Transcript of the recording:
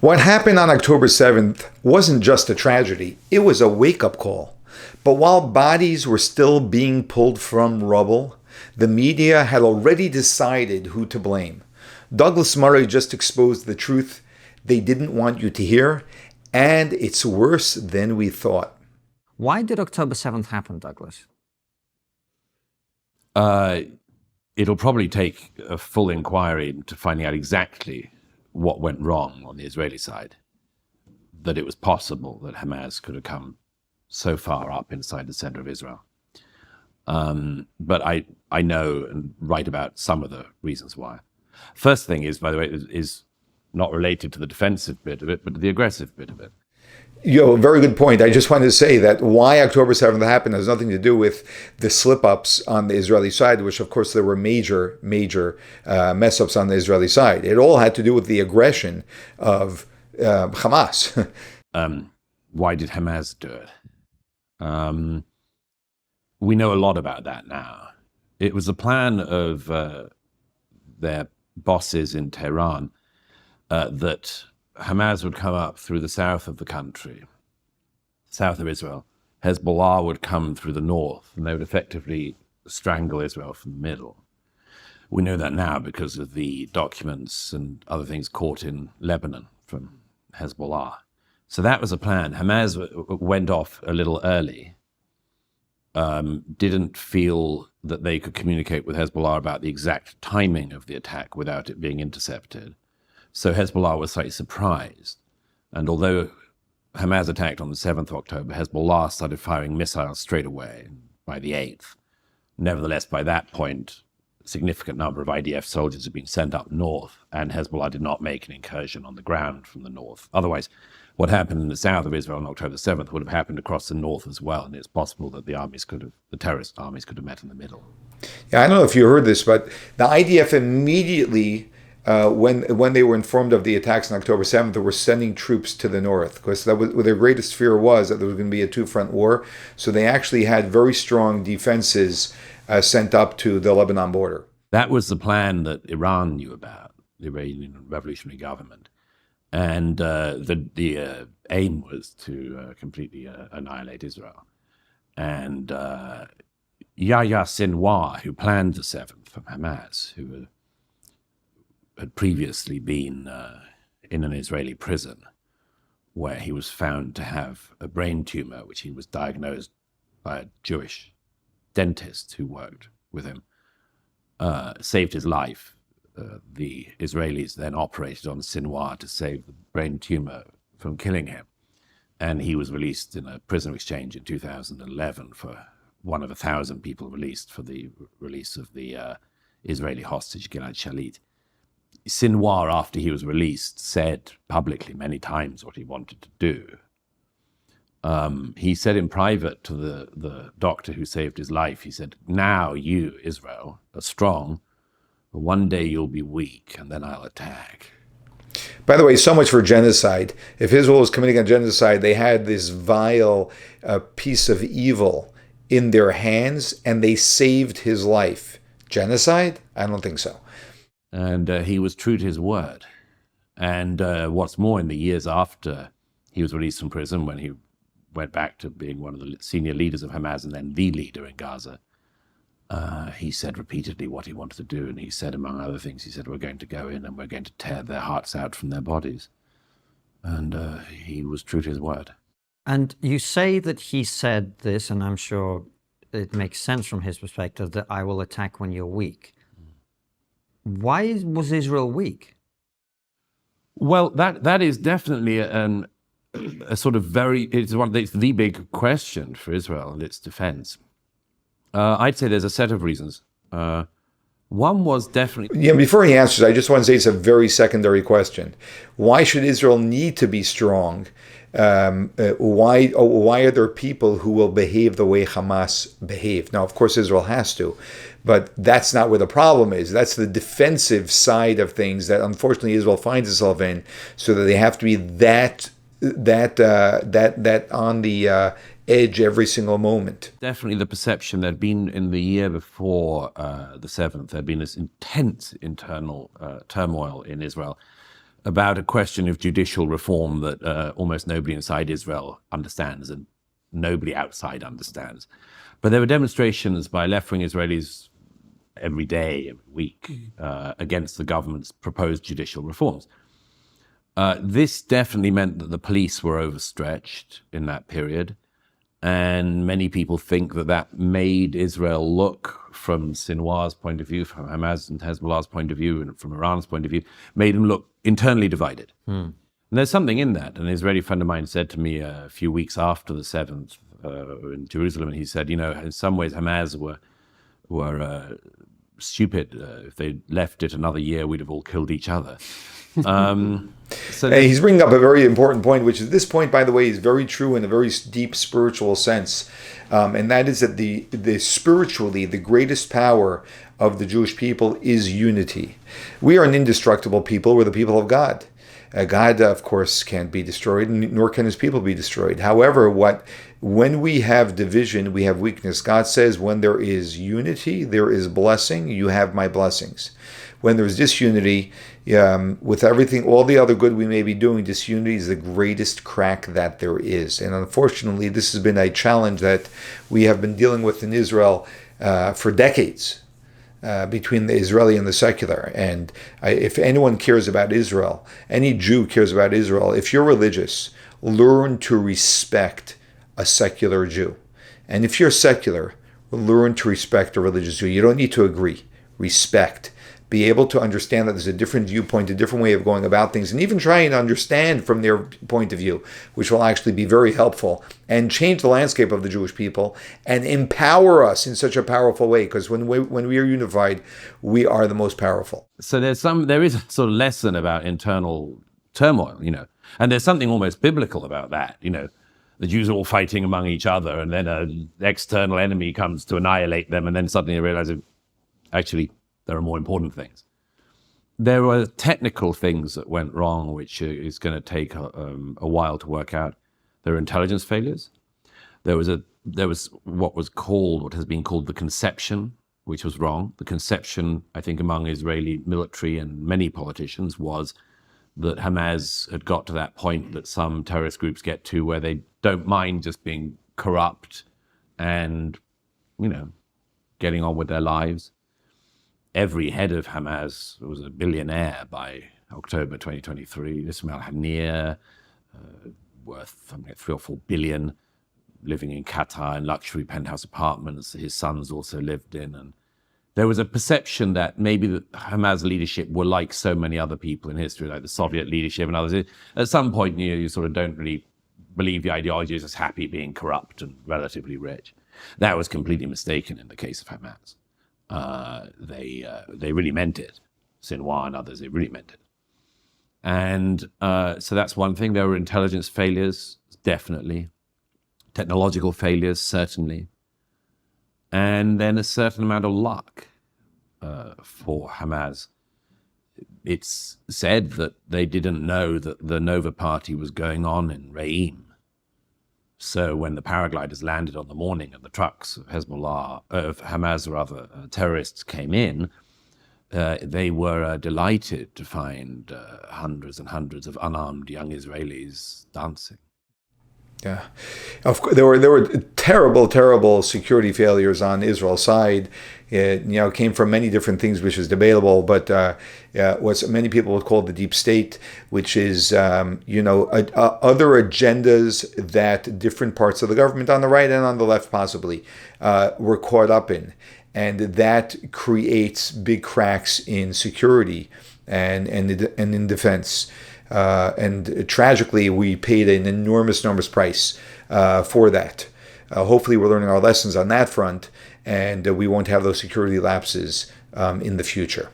What happened on October 7th wasn't just a tragedy, it was a wake-up call. But while bodies were still being pulled from rubble, the media had already decided who to blame. Douglas Murray just exposed the truth they didn't want you to hear, and it's worse than we thought. Why did October 7th happen, Douglas? It'll probably take a full inquiry into finding out exactly what went wrong on the Israeli side, that it was possible that Hamas could have come so far up inside the center of Israel. But I know and write about some of the reasons why. First thing is, by the way, is not related to the defensive bit of it, but the aggressive bit of it. Very good point. I just wanted to say that why October 7th happened has nothing to do with the slip-ups on the Israeli side, which, of course, there were major mess-ups on the Israeli side. It all had to do with the aggression of Hamas. Why did Hamas do it? We know a lot about that now. It was a plan of their bosses in Tehran that Hamas would come up through the south of the country, south of Israel. Hezbollah would come through the north, and they would effectively strangle Israel from the middle. We know that now because of the documents and other things caught in Lebanon from Hezbollah. So that was a plan. Hamas went off a little early, didn't feel that they could communicate with Hezbollah about the exact timing of the attack without it being intercepted. So Hezbollah was slightly surprised. And although Hamas attacked on the 7th of October, Hezbollah started firing missiles straight away by the 8th. Nevertheless, by that point, a significant number of IDF soldiers had been sent up north, and Hezbollah did not make an incursion on the ground from the north. Otherwise, what happened in the south of Israel on October 7th would have happened across the north as well, and it's possible that the terrorist armies could have met in the middle. Yeah, I don't know if you heard this, but the IDF immediately, when they were informed of the attacks on October 7th, they were sending troops to the north, because that was their greatest fear was that there was going to be a two-front war. So they actually had very strong defenses sent up to the Lebanon border. That was the plan that Iran knew about, the Iranian revolutionary government. And the aim was to completely annihilate Israel. And Yahya Sinwar, who planned the 7th from Hamas, who had previously been in an Israeli prison where he was found to have a brain tumor, which he was diagnosed by a Jewish dentist who worked with him, saved his life. The Israelis then operated on Sinwar to save the brain tumor from killing him. And he was released in a prisoner exchange in 2011 for one of 1,000 people released for the release of the Israeli hostage Gilad Shalit. Sinwar, after he was released, said publicly many times what he wanted to do. He said in private to the doctor who saved his life, he said, "Now you, Israel, are strong, but one day you'll be weak, and then I'll attack." By the way, so much for genocide. If Israel was committing a genocide, they had this vile piece of evil in their hands, and they saved his life. Genocide? I don't think so. And he was true to his word. And what's more, in the years after he was released from prison, when he went back to being one of the senior leaders of Hamas and then the leader in Gaza, he said repeatedly what he wanted to do. And he said, among other things, he said, we're going to go in and we're going to tear their hearts out from their bodies. And he was true to his word. And you say that he said this, and I'm sure it makes sense from his perspective, that I will attack when you're weak. Why was Israel weak? Well, that is definitely a sort of it's the big question for Israel and its defense. I'd say there's a set of reasons. One was definitely... Yeah, before he answers, I just want to say it's a very secondary question. Why should Israel need to be strong? Why are there people who will behave the way Hamas behaved? Now, of course, Israel has to, but that's not where the problem is. That's the defensive side of things that, unfortunately, Israel finds itself in, so that they have to be that on the edge every single moment. Definitely the perception there'd been in the year before the 7th, there'd been this intense internal turmoil in Israel. about a question of judicial reform that almost nobody inside Israel understands and nobody outside understands. But there were demonstrations by left-wing Israelis every day, every week, against the government's proposed judicial reforms. This definitely meant that the police were overstretched in that period. And many people think that that made Israel look, from Sinwar's point of view, from Hamas and Hezbollah's point of view, and from Iran's point of view, made them look internally divided. And there's something in that. An Israeli friend of mine said to me a few weeks after the 7th in Jerusalem, and he said, in some ways Hamas were stupid. If they'd left it another year, we'd have all killed each other. So he's bringing up a very important point, which is this point, by the way, is very true in a very deep spiritual sense, and that is that the spiritually the greatest power of the Jewish people is unity. We are an indestructible people. We're the people of God. God, of course, can't be destroyed, nor can his people be destroyed. However, when we have division, we have weakness. God says, when there is unity, there is blessing. You have my blessings. When there's disunity, with everything, all the other good we may be doing, disunity is the greatest crack that there is. And unfortunately, this has been a challenge that we have been dealing with in Israel for decades. Between the Israeli and the secular. And if anyone cares about Israel, any Jew cares about Israel, if you're religious, learn to respect a secular Jew. And if you're secular, learn to respect a religious Jew. You don't need to agree. Respect. Be able to understand that there's a different viewpoint, a different way of going about things, and even try and understand from their point of view, which will actually be very helpful and change the landscape of the Jewish people and empower us in such a powerful way, because when we are unified, we are the most powerful. So there is a sort of lesson about internal turmoil, and there's something almost biblical about that, the Jews are all fighting among each other, and then an external enemy comes to annihilate them, and then suddenly they realize that actually there are more important things. There were technical things that went wrong, which is going to take a while to work out. There were intelligence failures. There was what has been called the conception, which was wrong. The conception, I think, among Israeli military and many politicians was that Hamas had got to that point that some terrorist groups get to, where they don't mind just being corrupt and, getting on with their lives. Every head of Hamas was a billionaire by October 2023. Ismail Haniyeh, worth something like 3 or 4 billion, living in Qatar in luxury penthouse apartments. His sons also lived in. And there was a perception that maybe the Hamas leadership were like so many other people in history, like the Soviet leadership and others. At some point, you sort of don't really believe the ideology is just happy being corrupt and relatively rich. That was completely mistaken in the case of Hamas. They really meant it. Sinwar and others, they really meant it. And so that's one thing. There were intelligence failures, definitely. Technological failures, certainly. And then a certain amount of luck for Hamas. It's said that they didn't know that the Nova Party was going on in Re'im. So when the paragliders landed on the morning and the trucks of Hamas terrorists came in, they were delighted to find hundreds and hundreds of unarmed young Israelis dancing. Yeah, of course, there were terrible security failures on Israel's side. It came from many different things, which is debatable. But what many people would call the deep state, which is other agendas that different parts of the government on the right and on the left possibly were caught up in, and that creates big cracks in security and in defense. And tragically, we paid an enormous price for that. Hopefully, we're learning our lessons on that front, and we won't have those security lapses in the future.